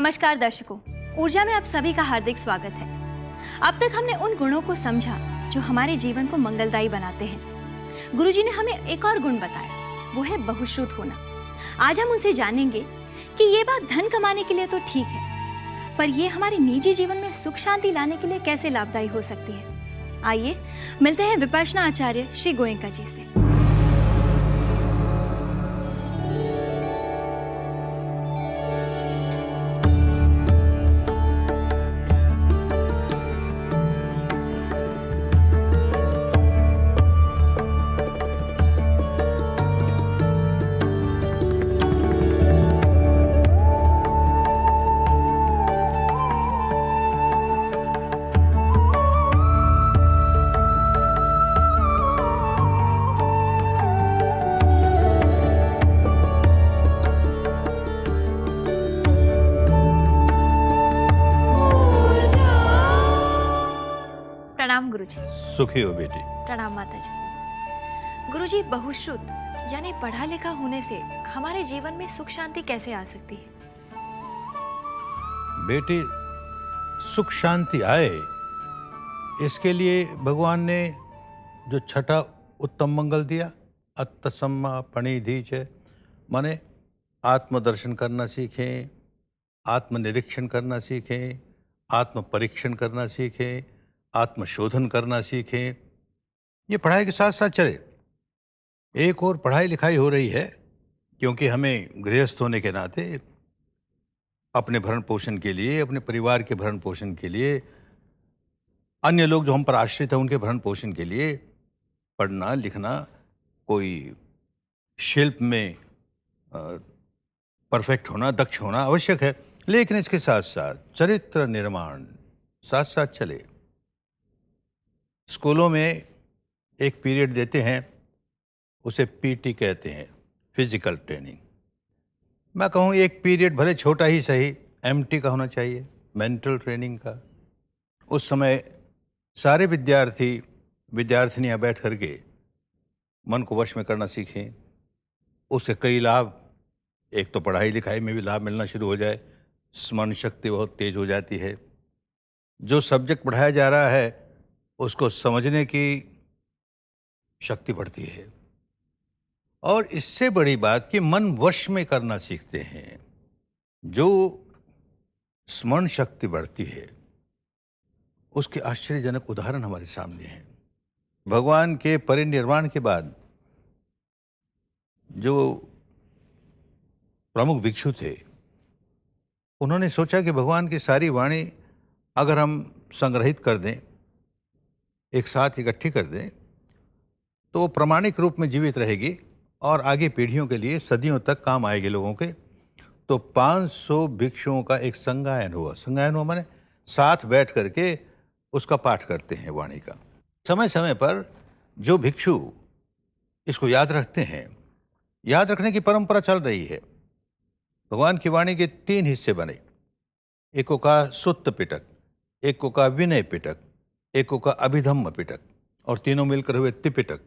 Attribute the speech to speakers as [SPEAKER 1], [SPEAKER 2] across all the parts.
[SPEAKER 1] नमस्कार दर्शकों, ऊर्जा में आप सभी का हार्दिक स्वागत है। अब तक हमने उन गुणों को समझा जो हमारे जीवन को मंगलदायी बनाते हैं। गुरुजी ने हमें एक और गुण बताया, वो है बहुश्रुत होना। आज हम उनसे जानेंगे कि ये बात धन कमाने के लिए तो ठीक है, पर ये हमारे निजी जीवन में सुख शांति लाने के लिए कैसे लाभदायी हो सकती है। आइए मिलते हैं विपश्यना आचार्य श्री गोयंका जी से। प्रणाम गुरुजी।
[SPEAKER 2] सुखी हो बेटी।
[SPEAKER 1] प्रणाम माता जी। गुरुजी, बहुश्रुत यानी पढ़ा लिखा होने से हमारे जीवन में सुख शांति कैसे आ सकती है?
[SPEAKER 2] बेटी, सुख शांति आए इसके लिए भगवान ने जो छठा उत्तम मंगल दिया, अत्तसम्मा फणिधीच, माने आत्मदर्शन करना सीखें, आत्मनिरीक्षण करना सीखें, आत्म परीक्षण करना सीखें, आत्मशोधन करना सीखें। ये पढ़ाई के साथ साथ चले। एक और पढ़ाई लिखाई हो रही है, क्योंकि हमें गृहस्थ होने के नाते अपने भरण पोषण के लिए, अपने परिवार के भरण पोषण के लिए, अन्य लोग जो हम पर आश्रित हैं उनके भरण पोषण के लिए पढ़ना लिखना, कोई शिल्प में परफेक्ट होना, दक्ष होना आवश्यक है। लेकिन इसके साथ साथ चरित्र निर्माण साथ साथ चले। स्कूलों में एक पीरियड देते हैं, उसे पीटी कहते हैं, फिजिकल ट्रेनिंग। मैं कहूँ एक पीरियड भले छोटा ही सही, एमटी का होना चाहिए, मेंटल ट्रेनिंग का। उस समय सारे विद्यार्थिनियां बैठ करके मन को वश में करना सीखें। उससे कई लाभ, एक तो पढ़ाई लिखाई में भी लाभ मिलना शुरू हो जाए, स्मरण शक्ति बहुत तेज हो जाती है, जो सब्जेक्ट पढ़ाया जा रहा है उसको समझने की शक्ति बढ़ती है, और इससे बड़ी बात कि मन वश में करना सीखते हैं। जो स्मरण शक्ति बढ़ती है उसके आश्चर्यजनक उदाहरण हमारे सामने हैं। भगवान के परिनिर्वाण के बाद जो प्रमुख भिक्षु थे, उन्होंने सोचा कि भगवान की सारी वाणी अगर हम संग्रहित कर दें, एक साथ इकट्ठी कर दें, तो वो प्रामाणिक रूप में जीवित रहेगी और आगे पीढ़ियों के लिए सदियों तक काम आएगी लोगों के। तो 500 भिक्षुओं का एक संगायन हुआ। संगायन हुआ माने साथ बैठ करके उसका पाठ करते हैं वाणी का। समय समय पर जो भिक्षु इसको याद रखते हैं, याद रखने की परंपरा चल रही है। भगवान की वाणी के 3 हिस्से बने। एक को कहा सुत्त पिटक, एक को कहा विनय पिटक, एक को कहा अभिधम्म पिटक, और तीनों मिलकर हुए त्रिपिटक।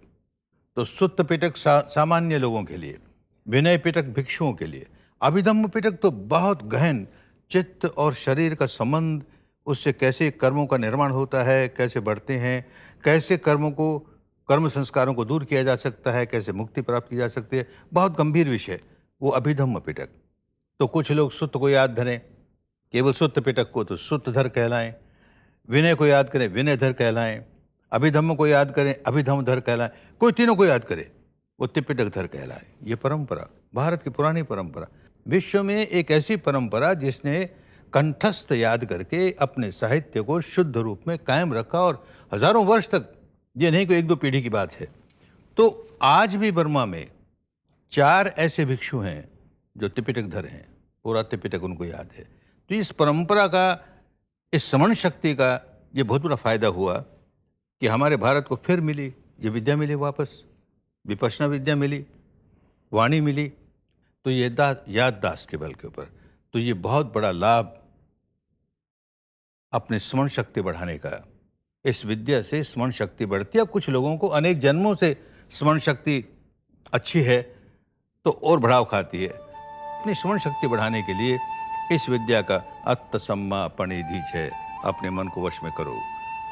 [SPEAKER 2] तो सुत्त पिटक सामान्य लोगों के लिए, विनय पिटक भिक्षुओं के लिए, अभिधम्म पिटक तो बहुत गहन चित्त और शरीर का संबंध, उससे कैसे कर्मों का निर्माण होता है, कैसे बढ़ते हैं, कैसे कर्म संस्कारों को दूर किया जा सकता है, कैसे मुक्ति प्राप्त की जा सकती है, बहुत गंभीर विषय, वो अभिधम्म पिटक। तो कुछ लोग सुत्त को याद धरें, केवल सुत्त पिटक को तो सुत्तधर कहलाएं, विनय को याद करें विनयधर कहलाएं, अभिधम्म को याद करें अभिधम्मधर कहलाएं, कोई तीनों को याद करे वो त्रिपिटकधर कहलाए। ये परंपरा भारत की पुरानी परंपरा, विश्व में एक ऐसी परंपरा जिसने कंठस्थ याद करके अपने साहित्य को शुद्ध रूप में कायम रखा, और हजारों वर्ष तक, ये नहीं कोई 1-2 पीढ़ी की बात है। तो आज भी बर्मा में 4 ऐसे भिक्षु हैं जो त्रिपिटकधर हैं, पूरा त्रिपिटक उनको याद है। तो इस परंपरा का, इस स्मरण शक्ति का ये बहुत बड़ा फायदा हुआ कि हमारे भारत को फिर मिली, ये विद्या मिली वापस, विपश्यना विद्या मिली, वाणी मिली। तो ये याददाश्त के बल के ऊपर, तो ये बहुत बड़ा लाभ अपने स्मरण शक्ति बढ़ाने का। इस विद्या से स्मरण शक्ति बढ़ती है। अब कुछ लोगों को अनेक जन्मों से स्मरण शक्ति अच्छी है तो और बढ़ाव खाती है। अपनी स्मरण शक्ति बढ़ाने के लिए इस विद्या का अत्त सम्मा पणिधि है। अपने मन को वश में करो,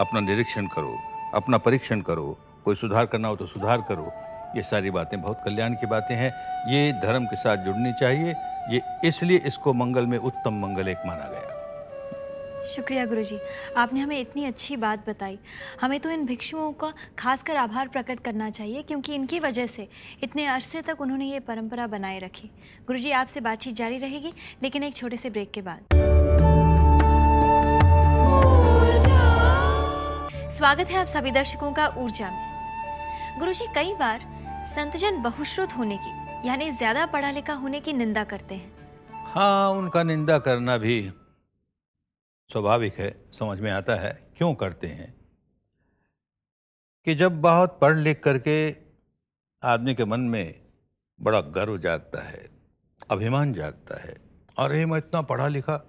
[SPEAKER 2] अपना निरीक्षण करो, अपना परीक्षण करो, कोई सुधार करना हो तो सुधार करो। ये सारी बातें बहुत कल्याण की बातें हैं, ये धर्म के साथ जुड़नी चाहिए। ये इसलिए इसको मंगल में उत्तम मंगल एक माना गया।
[SPEAKER 1] शुक्रिया गुरुजी, आपने हमें इतनी अच्छी बात बताई। हमें तो इन भिक्षुओं का खासकर आभार प्रकट करना चाहिए, क्योंकि इनकी वजह से इतने अरसे तक उन्होंने ये परंपरा बनाए रखी। गुरुजी, आपसे बातचीत जारी रहेगी, लेकिन एक छोटे से ब्रेक के बाद। स्वागत है आप सभी दर्शकों का ऊर्जा में। गुरुजी, कई बार संतजन बहुश्रुत होने की, यानी ज्यादा पढ़ा लिखा होने की निंदा करते हैं।
[SPEAKER 2] हाँ, उनका निंदा करना भी स्वाभाविक है, समझ में आता है क्यों करते हैं। कि जब बहुत पढ़ लिख करके आदमी के मन में बड़ा गर्व जागता है, अभिमान जागता है, अरे मैं इतना पढ़ा लिखा,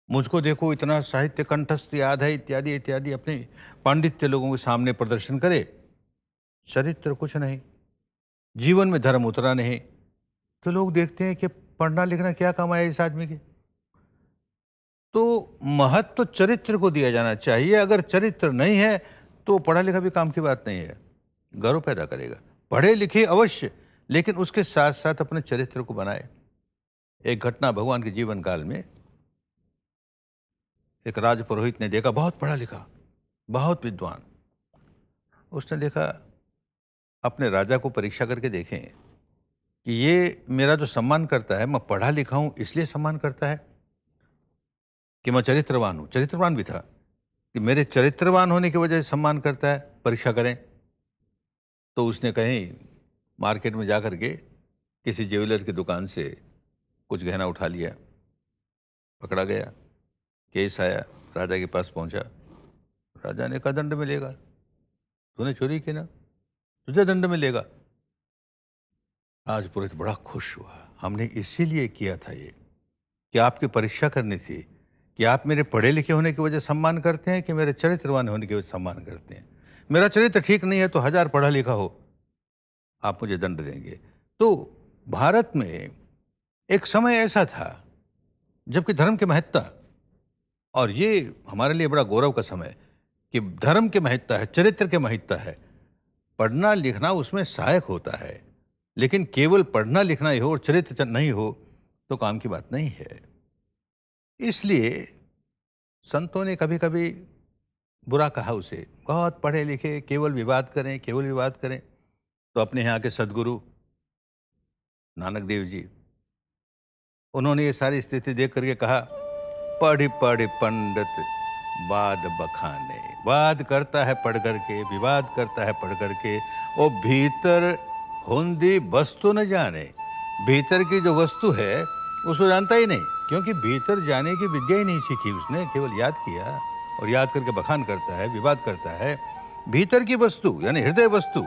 [SPEAKER 2] मुझको देखो इतना साहित्य कंठस्थ याद है, इत्यादि इत्यादि, अपने पांडित्य लोगों के सामने प्रदर्शन करे। चरित्र कुछ नहीं, जीवन में धर्म उतरा नहीं, तो लोग देखते हैं कि पढ़ना लिखना क्या काम है इस आदमी के। तो महत्व तो चरित्र को दिया जाना चाहिए। अगर चरित्र नहीं है तो पढ़ा लिखा भी काम की बात नहीं है, गर्व पैदा करेगा। पढ़े लिखे अवश्य, लेकिन उसके साथ साथ अपने चरित्र को बनाए। एक घटना भगवान के जीवन काल में, एक राजपुरोहित ने देखा, बहुत पढ़ा लिखा, बहुत विद्वान। उसने देखा, अपने राजा को परीक्षा करके देखें कि ये मेरा जो सम्मान करता है, मैं पढ़ा लिखा हूं इसलिए सम्मान करता है कि मैं चरित्रवान हूं। चरित्रवान भी था कि मेरे चरित्रवान होने की वजह से सम्मान करता है, परीक्षा करें। तो उसने कहीं मार्केट में जाकर के किसी ज्वेलर की दुकान से कुछ गहना उठा लिया, पकड़ा गया, केस आया, राजा के पास पहुंचा। राजा ने कहा दंड मिलेगा, तूने चोरी की ना, तुझे दंड मिलेगा। राजपुरोहित बड़ा खुश हुआ, हमने इसीलिए किया था ये कि आपकी परीक्षा करनी थी कि आप मेरे पढ़े लिखे होने की वजह से सम्मान करते हैं कि मेरे चरित्रवान होने की वजह से सम्मान करते हैं। मेरा चरित्र ठीक नहीं है तो 1000 पढ़ा लिखा हो, आप मुझे दंड देंगे। तो भारत में एक समय ऐसा था जबकि धर्म की महत्ता, और ये हमारे लिए बड़ा गौरव का समय कि धर्म की महत्ता है, चरित्र की महत्ता है। पढ़ना लिखना उसमें सहायक होता है, लेकिन केवल पढ़ना लिखना ही हो और चरित्र नहीं हो तो काम की बात नहीं है। इसलिए संतों ने कभी कभी बुरा कहा उसे, बहुत पढ़े लिखे केवल विवाद करें, केवल विवाद करें। तो अपने यहाँ के सदगुरु नानक देव जी, उन्होंने ये सारी स्थिति देख करके कहा, पढ़ पढ़ पंडित वाद बखाने। वाद करता है पढ़ करके, विवाद करता है पढ़ करके, और भीतर हुंदी वस्तु न जाने। भीतर की जो वस्तु है उसको जानता ही नहीं, क्योंकि भीतर जाने की विद्या ही नहीं सीखी उसने, केवल याद किया और याद करके बखान करता है, विवाद करता है। भीतर की वस्तु यानी हृदय वस्तु,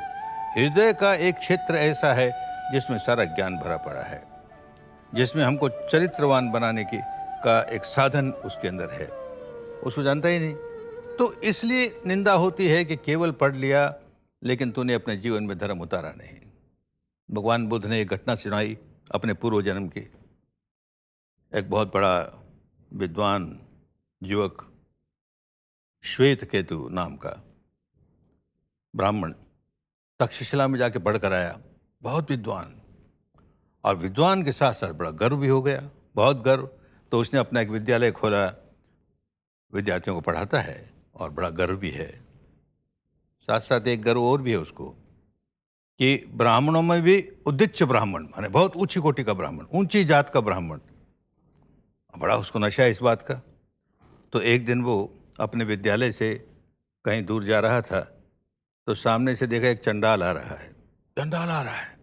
[SPEAKER 2] हृदय का एक क्षेत्र ऐसा है जिसमें सारा ज्ञान भरा पड़ा है, जिसमें हमको चरित्रवान बनाने की का एक साधन उसके अंदर है, उसको जानता ही नहीं। तो इसलिए निंदा होती है कि केवल पढ़ लिया लेकिन तूने अपने जीवन में धर्म उतारा नहीं। भगवान बुद्ध ने एक घटना सुनाई अपने पूर्व जन्म की। एक बहुत बड़ा विद्वान युवक, श्वेत केतु नाम का ब्राह्मण, तक्षशिला में जाके पढ़ कर आया, बहुत विद्वान, और विद्वान के साथ साथ बड़ा गर्व भी हो गया, बहुत गर्व। तो उसने अपना एक विद्यालय खोला, विद्यार्थियों को पढ़ाता है और बड़ा गर्व भी है। साथ साथ एक गर्व और भी है उसको कि ब्राह्मणों में भी उद्दिच्च ब्राह्मण, माने बहुत ऊंची कोटि का ब्राह्मण, ऊंची जात का ब्राह्मण, बड़ा उसको नशा है इस बात का। तो एक दिन वो अपने विद्यालय से कहीं दूर जा रहा था, तो सामने से देखा एक चंडाल आ रहा है, चंडाल आ रहा है,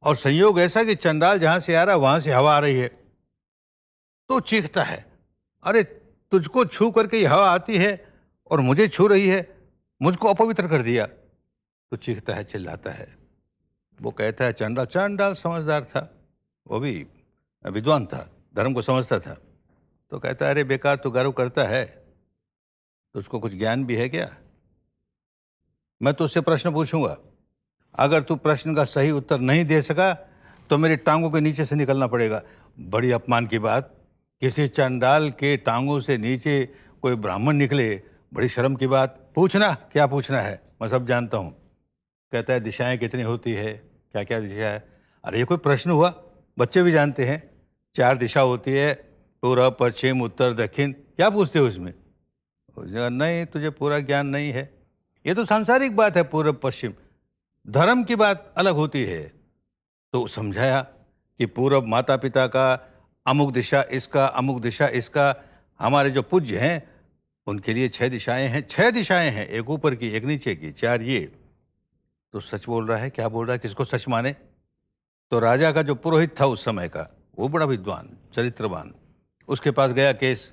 [SPEAKER 2] और संयोग ऐसा कि चंडाल जहां से आ रहा है वहां से हवा आ रही है। तो चीखता है, अरे तुझको छू करके ये हवा आती है और मुझे छू रही है, मुझको अपवित्र कर दिया। तो चीखता है, चिल्लाता है। वो कहता है चंडाल, चंडाल समझदार था, वो भी विद्वान था, धर्म को समझता था। तो कहता है, अरे बेकार तू गर्व करता है, तुझको कुछ ज्ञान भी है क्या? मैं तुझसे प्रश्न पूछूंगा, अगर तू प्रश्न का सही उत्तर नहीं दे सका तो मेरी टांगों के नीचे से निकलना पड़ेगा। बड़ी अपमान की बात, किसी चंडाल के टांगों से नीचे कोई ब्राह्मण निकले, बड़ी शर्म की बात। पूछना, क्या पूछना है, मैं सब जानता हूँ। कहता है दिशाएं कितनी होती है, क्या क्या दिशा है। अरे ये कोई प्रश्न हुआ? बच्चे भी जानते हैं 4 दिशा होती है, पूरब पश्चिम उत्तर दक्षिण। क्या पूछते हो इसमें? उसने कहा, नहीं, तुझे पूरा ज्ञान नहीं है, ये तो सांसारिक बात है पूरब पश्चिम, धर्म की बात अलग होती है। तो समझाया कि पूरब माता पिता का, अमुक दिशा इसका, अमुक दिशा इसका। हमारे जो पूज्य हैं उनके लिए 6 दिशाएं हैं, 6 दिशाएं हैं, एक ऊपर की, एक नीचे की, 4 ये। तो सच बोल रहा है, क्या बोल रहा है, किसको सच माने? तो राजा का जो पुरोहित था उस समय का, वो बड़ा विद्वान चरित्रवान, उसके पास गया केस।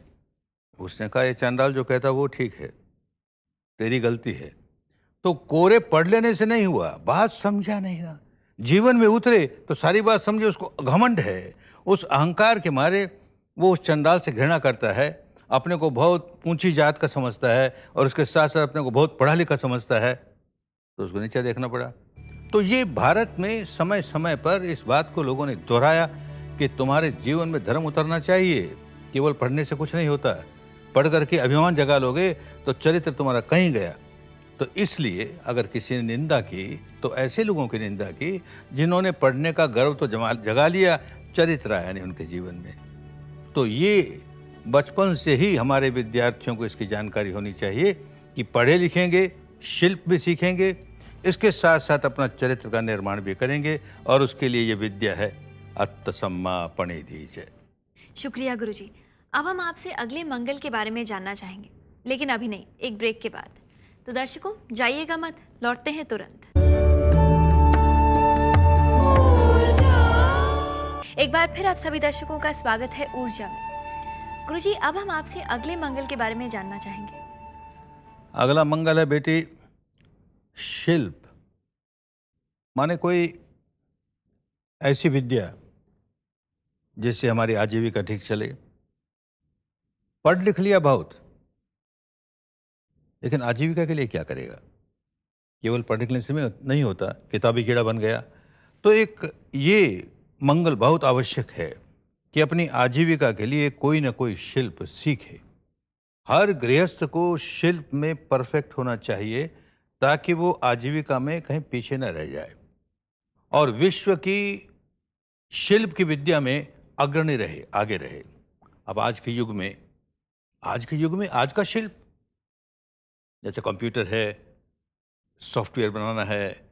[SPEAKER 2] उसने कहा ये चंडाल जो कहता वो ठीक है, तेरी गलती है। तो कोरे पढ़ लेने से नहीं हुआ, बात समझा नहीं ना, जीवन में उतरे तो सारी बात समझे। उसको घमंड है, उस अहंकार के मारे वो उस चंडाल से घृणा करता है, अपने को बहुत ऊंची जात का समझता है और उसके साथ साथ अपने को बहुत पढ़ा लिखा समझता है, तो उसको नीचे देखना पड़ा। तो ये भारत में समय समय पर इस बात को लोगों ने दोहराया कि तुम्हारे जीवन में धर्म उतरना चाहिए, केवल पढ़ने से कुछ नहीं होता। पढ़ करके अभिमान जगा लोगे तो चरित्र तुम्हारा कहीं गया। तो इसलिए अगर किसी ने निंदा की तो ऐसे लोगों की निंदा की जिन्होंने पढ़ने का गर्व तो जगा लिया, चरित्र आया नहीं उनके जीवन में। तो ये बचपन से ही हमारे विद्यार्थियों को इसकी जानकारी होनी चाहिए कि पढ़े लिखेंगे, शिल्प भी सीखेंगे, इसके साथ साथ अपना चरित्र का निर्माण भी करेंगे, और उसके लिए ये विद्या है अत्तसम्मा पणिधीच।
[SPEAKER 1] शुक्रिया गुरुजी। अब हम आपसे अगले मंगल के बारे में जानना चाहेंगे, लेकिन अभी नहीं, एक ब्रेक के बाद। तो दर्शकों जाइएगा मत, लौटते हैं तुरंत। एक बार फिर आप सभी दर्शकों का स्वागत है ऊर्जा में। गुरुजी, अब हम आपसे अगले मंगल के बारे में जानना चाहेंगे।
[SPEAKER 2] अगला मंगल है बेटी शिल्प, माने कोई ऐसी विद्या जिससे हमारी आजीविका ठीक चले। पढ़ लिख लिया बहुत, लेकिन आजीविका के लिए क्या करेगा? केवल पढ़ लिखने से नहीं होता, किताबी कीड़ा बन गया। तो एक ये मंगल बहुत आवश्यक है कि अपनी आजीविका के लिए कोई ना कोई शिल्प सीखे। हर गृहस्थ को शिल्प में परफेक्ट होना चाहिए ताकि वो आजीविका में कहीं पीछे न रह जाए और विश्व की शिल्प की विद्या में अग्रणी रहे, आगे रहे। अब आज के युग में आज का शिल्प, जैसे कंप्यूटर है, सॉफ्टवेयर बनाना है,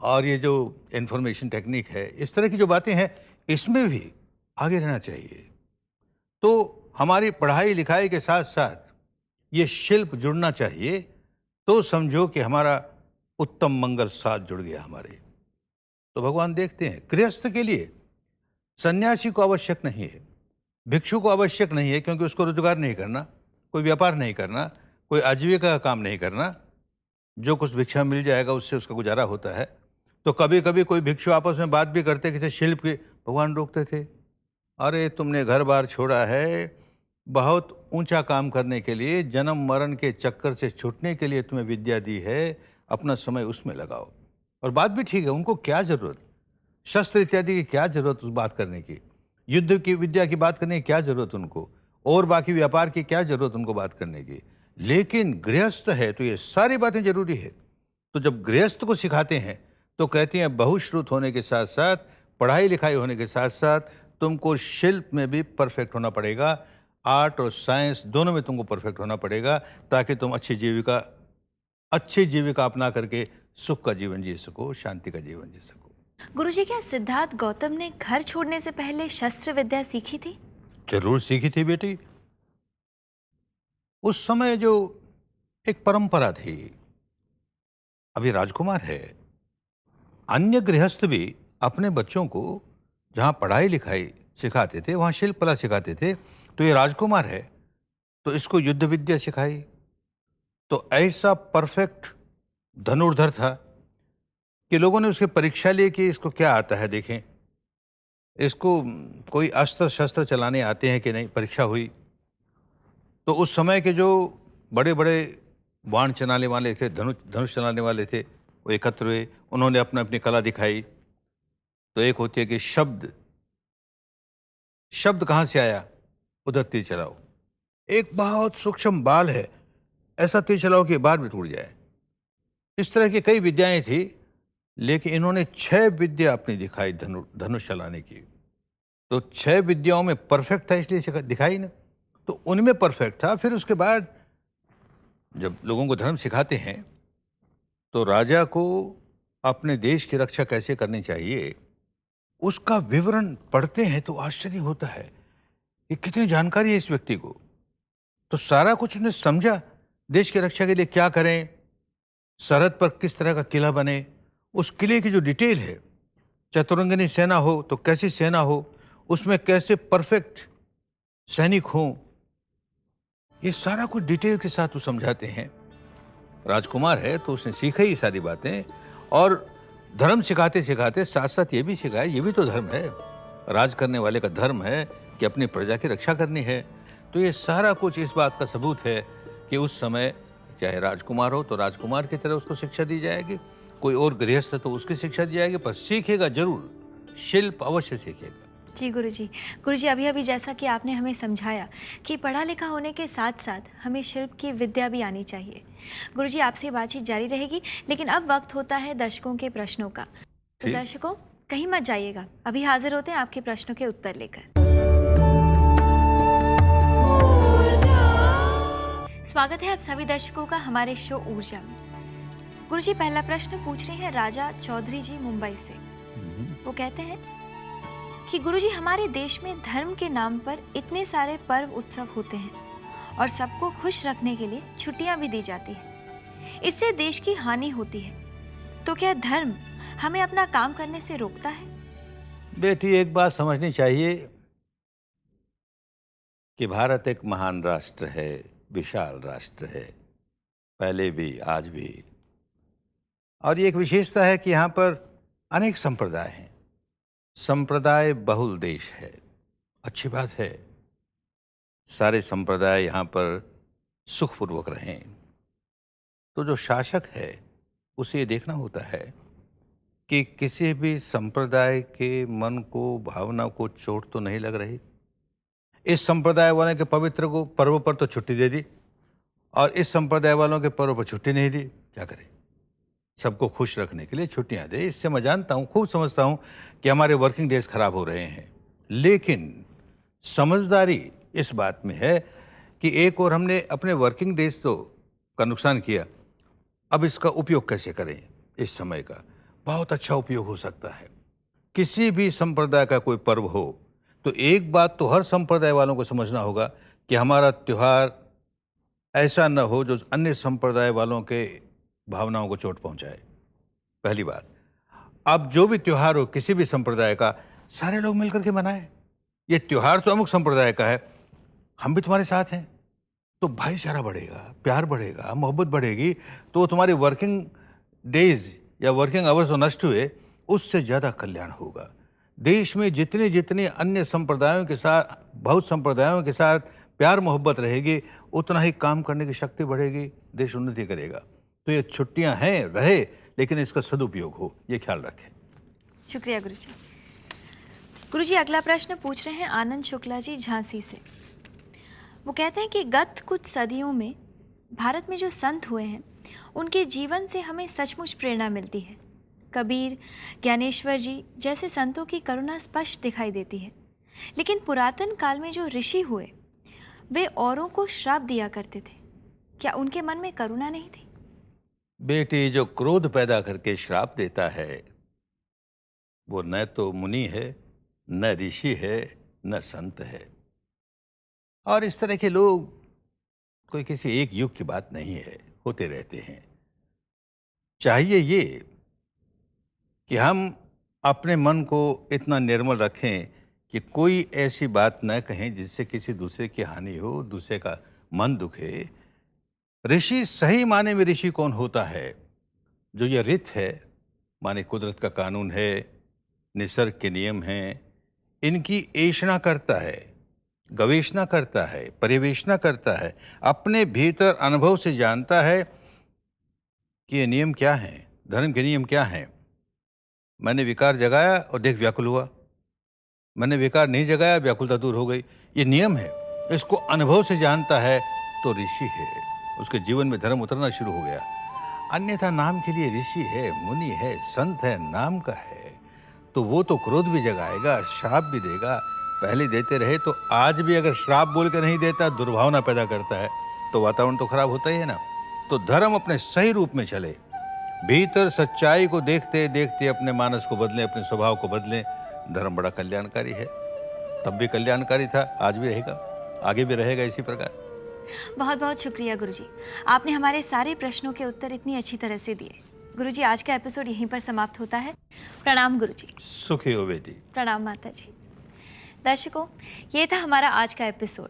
[SPEAKER 2] और ये जो इंफॉर्मेशन टेक्निक है, इस तरह की जो बातें हैं, इसमें भी आगे रहना चाहिए। तो हमारी पढ़ाई लिखाई के साथ साथ ये शिल्प जुड़ना चाहिए, तो समझो कि हमारा उत्तम मंगल साथ जुड़ गया हमारे। तो भगवान देखते हैं गृहस्थ के लिए सन्यासी को आवश्यक नहीं है, भिक्षु को आवश्यक नहीं है, क्योंकि उसको रोजगार नहीं करना, कोई व्यापार नहीं करना, कोई आजीविका का काम नहीं करना, जो कुछ भिक्षा मिल जाएगा उससे उसका गुजारा होता है। तो कभी कभी कोई भिक्षु आपस में बात भी करते किसी शिल्प के, भगवान रोकते थे, अरे तुमने घर बार छोड़ा है बहुत ऊंचा काम करने के लिए, जन्म मरण के चक्कर से छूटने के लिए तुम्हें विद्या दी है, अपना समय उसमें लगाओ। और बात भी ठीक है, उनको क्या जरूरत, शस्त्र इत्यादि की क्या जरूरत उस बात करने की, युद्ध की विद्या की बात करने की क्या जरूरत उनको, और बाकी व्यापार की क्या जरूरत उनको बात करने की। लेकिन गृहस्थ है तो ये सारी बातें जरूरी है। तो जब गृहस्थ को सिखाते हैं तो कहते हैं बहुश्रुत होने के साथ साथ, पढ़ाई लिखाई होने के साथ साथ तुमको शिल्प में भी परफेक्ट होना पड़ेगा, आर्ट और साइंस दोनों में तुमको परफेक्ट होना पड़ेगा, ताकि तुम अच्छी जीविका अपना करके सुख का जीवन जी सको, शांति का जीवन जी सको।
[SPEAKER 1] गुरुजी, क्या सिद्धार्थ गौतम ने घर छोड़ने से पहले शस्त्र विद्या सीखी थी?
[SPEAKER 2] जरूर सीखी थी बेटी। उस समय जो एक परंपरा थी, अभी राजकुमार है, अन्य गृहस्थ भी अपने बच्चों को जहां पढ़ाई लिखाई सिखाते थे वहां शिल्प कला सिखाते थे। तो ये राजकुमार है तो इसको युद्ध विद्या सिखाई। तो ऐसा परफेक्ट धनुर्धर था कि लोगों ने उसकी परीक्षा ली कि इसको क्या आता है, देखें इसको कोई अस्त्र शस्त्र चलाने आते हैं कि नहीं, परीक्षा हुई। तो उस समय के जो बड़े बड़े बाण चलाने वाले थे, धनुष चलाने वाले थे, वो एकत्र हुए, उन्होंने अपना अपनी कला दिखाई। तो एक होती है कि शब्द कहाँ से आया, उधर तीर चलाओ। एक बहुत सूक्ष्म बाल है, ऐसा तीर चलाओ कि बाल भी टूट जाए। इस तरह की कई विद्याएं थी, लेकिन इन्होंने 6 विद्या अपनी दिखाई धनुष चलाने की। तो 6 विद्याओं में परफेक्ट था, इसलिए दिखाई ना, तो उनमें परफेक्ट था। फिर उसके बाद जब लोगों को धर्म सिखाते हैं तो राजा को अपने देश की रक्षा कैसे करनी चाहिए उसका विवरण पढ़ते हैं तो आश्चर्य होता है कि कितनी जानकारी है इस व्यक्ति को। तो सारा कुछ उसने समझा, देश की रक्षा के लिए क्या करें, सरहद पर किस तरह का किला बने, उस किले की जो डिटेल है, चतुरंगिनी सेना हो तो कैसी सेना हो, उसमें कैसे परफेक्ट सैनिक हों, ये सारा कुछ डिटेल के साथ वो समझाते हैं। राजकुमार है तो उसने सीखा ही सारी बातें, और धर्म सिखाते सिखाते साथ साथ ये भी सिखाया, ये भी तो धर्म है, राज करने वाले का धर्म है कि अपनी प्रजा की रक्षा करनी है। तो ये सारा कुछ इस बात का सबूत है कि उस समय चाहे राजकुमार हो तो राजकुमार की तरह उसको शिक्षा दी जाएगी, कोई और गृहस्थ तो उसकी शिक्षा दी जाएगी, पर सीखेगा जरूर, शिल्प अवश्य सीखेगा।
[SPEAKER 1] जी गुरुजी, गुरुजी अभी अभी जैसा कि आपने हमें समझाया कि पढ़ा लिखा होने के साथ साथ हमें शिल्प की विद्या भी आनी चाहिए। गुरुजी आपसे बातचीत जारी रहेगी, लेकिन अब वक्त होता है दर्शकों के प्रश्नों का। तो दर्शकों कहीं मत जाइएगा, अभी हाजिर होते हैं आपके प्रश्नों के उत्तर लेकर। स्वागत है आप सभी दर्शकों का हमारे शो ऊर्जा में। गुरुजी पहला प्रश्न पूछ रहे हैं राजा चौधरी जी मुंबई से। वो कहते हैं कि गुरुजी हमारे देश में धर्म के नाम पर इतने सारे पर्व उत्सव होते हैं और सबको खुश रखने के लिए छुट्टियां भी दी जाती है, इससे देश की हानि होती है, तो क्या धर्म हमें अपना काम करने से रोकता है?
[SPEAKER 2] बेटी एक बात समझनी चाहिए कि भारत एक महान राष्ट्र है, विशाल राष्ट्र है, पहले भी आज भी, और ये एक विशेषता है कि यहाँ पर अनेक संप्रदाय हैं, संप्रदाय बहुल देश है। अच्छी बात है, सारे संप्रदाय यहाँ पर सुखपूर्वक रहें। तो जो शासक है उसे ये देखना होता है कि किसी भी संप्रदाय के मन को, भावना को चोट तो नहीं लग रही। इस संप्रदाय वाले के पवित्र को पर्व पर तो छुट्टी दे दी और इस संप्रदाय वालों के पर्व पर छुट्टी नहीं दी, क्या करें? सबको खुश रखने के लिए छुट्टियां दे। इससे मैं जानता हूं, खूब समझता हूं कि हमारे वर्किंग डेज खराब हो रहे हैं, लेकिन समझदारी इस बात में है कि एक और हमने अपने वर्किंग डेज तो का नुकसान किया, अब इसका उपयोग कैसे करें। इस समय का बहुत अच्छा उपयोग हो सकता है। किसी भी संप्रदाय का कोई पर्व हो तो एक बात तो हर संप्रदाय वालों को समझना होगा कि हमारा त्योहार ऐसा न हो जो अन्य संप्रदाय वालों के भावनाओं को चोट पहुंचाए। पहली बात, अब जो भी त्योहार हो किसी भी संप्रदाय का, सारे लोग मिलकर के मनाएं। ये त्योहार तो अमुक संप्रदाय का है, हम भी तुम्हारे साथ हैं, तो भाईचारा बढ़ेगा, प्यार बढ़ेगा, मोहब्बत बढ़ेगी, तो तुम्हारे वर्किंग डेज या वर्किंग आवर्स जो नष्ट हुए उससे ज़्यादा कल्याण होगा। देश में जितने जितने अन्य संप्रदायों के साथ, बहुत संप्रदायों के साथ प्यार मोहब्बत रहेगी, उतना ही काम करने की शक्ति बढ़ेगी, देश उन्नति करेगा। तो ये छुट्टियां हैं, रहे, लेकिन इसका सदुपयोग हो, ये ख्याल रखें।
[SPEAKER 1] शुक्रिया गुरुजी। गुरुजी अगला प्रश्न पूछ रहे हैं आनंद शुक्ला जी झांसी से। वो कहते हैं कि गत कुछ सदियों में भारत में जो संत हुए हैं उनके जीवन से हमें सचमुच प्रेरणा मिलती है। कबीर, ज्ञानेश्वर जी जैसे संतों की करुणा स्पष्ट दिखाई देती है, लेकिन पुरातन काल में जो ऋषि हुए वे औरों को श्राप दिया करते थे, क्या उनके मन में करुणा नहीं थी?
[SPEAKER 2] बेटी, जो क्रोध पैदा करके श्राप देता है वो न तो मुनि है, न ऋषि है, न संत है। और इस तरह के लोग कोई किसी एक युग की बात नहीं है, होते रहते हैं। चाहिए ये कि हम अपने मन को इतना निर्मल रखें कि कोई ऐसी बात न कहें जिससे किसी दूसरे की हानि हो, दूसरे का मन दुखे। ऋषि सही माने में ऋषि कौन होता है? जो ये रित है, माने कुदरत का कानून है, निसर्ग के नियम हैं, इनकी ऐषणा करता है, गवेषणा करता है, परिवेशना करता है, अपने भीतर अनुभव से जानता है कि ये नियम क्या हैं, धर्म के नियम क्या हैं। मैंने विकार जगाया और देख व्याकुल हुआ, मैंने विकार नहीं जगाया, व्याकुलता दूर हो गई। ये नियम है। इसको अनुभव से जानता है तो ऋषि है। उसके जीवन में धर्म उतरना शुरू हो गया। अन्यथा नाम के लिए ऋषि है, मुनि है, संत है, नाम का है, तो वो तो क्रोध भी जगाएगा, श्राप भी देगा। पहले देते रहे तो आज भी अगर श्राप बोल के नहीं देता, दुर्भावना पैदा करता है, तो वातावरण तो खराब होता ही है ना। तो धर्म अपने सही रूप में चले, भीतर सच्चाई को देखते देखते अपने मानस को बदलें, अपने स्वभाव को बदलें। धर्म बड़ा कल्याणकारी है, तब भी कल्याणकारी था, आज भी रहेगा, आगे भी रहेगा इसी प्रकार।
[SPEAKER 1] बहुत बहुत शुक्रिया गुरुजी, आपने हमारे सारे प्रश्नों के उत्तर इतनी अच्छी तरह से दिए। गुरुजी, आज का एपिसोड यहीं पर समाप्त होता है। प्रणाम गुरुजी।
[SPEAKER 2] सुखी हो बेटी।
[SPEAKER 1] प्रणाम माता जी। दर्शकों, ये था हमारा आज का एपिसोड।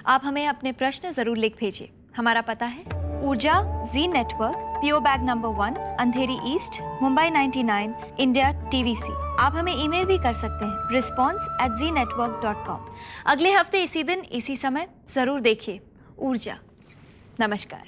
[SPEAKER 1] आप हमें अपने प्रश्न जरूर लिख भेजिए। हमारा पता है ऊर्जा G network, PO bag number 1, अंधेरी ईस्ट, मुंबई 99, इंडिया, TVC। आप हमें ईमेल भी कर सकते हैं response@znetwork.com। अगले हफ्ते इसी दिन इसी समय जरूर देखिए ऊर्जा। नमस्कार।